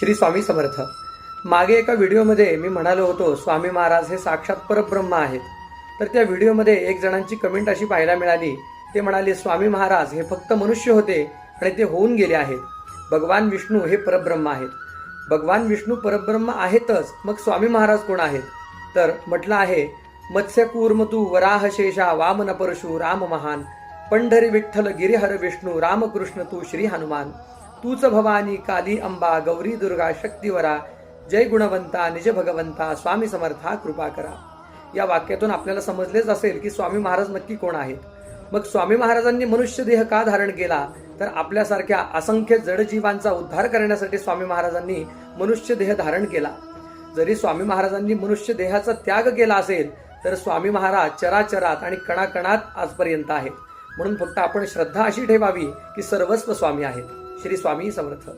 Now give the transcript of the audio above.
श्री स्वामी समर्थ। मागे एका व्हिडिओमध्ये मी म्हणालो होतो स्वामी महाराज हे साक्षात परब्रह्म आहेत। तर त्या व्हिडिओमध्ये एक जणांची कमेंट अशी पाहायला मिळाली, ते म्हणाले स्वामी महाराज हे फक्त मनुष्य होते आणि ते होऊन गेले आहेत, भगवान विष्णू हे परब्रह्म आहेत। भगवान विष्णू परब्रह्म आहेतच, मग स्वामी महाराज कोण आहेत? तर म्हटलं आहे, मत्स्य कूर्म तू वराह शेषा वामन परशु राम महान, पंढरी विठ्ठल गिरिहर विष्णू रामकृष्ण तू श्री हनुमान, तूच भवानी काली अंबा गौरी दुर्गा शक्तिवरा, जय गुणवंता निज भगवंता स्वामी समर्था कृपा करा। या वाक्यातून आपल्याला समजलेच असेल की स्वामी महाराज नक्की कोण आहेत। मग स्वामी महाराजांनी मनुष्य देह का धारण केला? तर आपल्यासारख्या असंख्य जडजीवांचा उद्धार करण्यासाठी स्वामी महाराजांनी मनुष्य देह धारण केला। जरी स्वामी महाराजांनी मनुष्य देहाचा त्याग केला असेल तर स्वामी महाराज चराचरात आणि कणाकणात आजपर्यंत आहेत। म्हणून फक्त आपण श्रद्धा अशी ठेवावी की सर्वस्व स्वामी आहेत। श्री स्वामी समर्थ।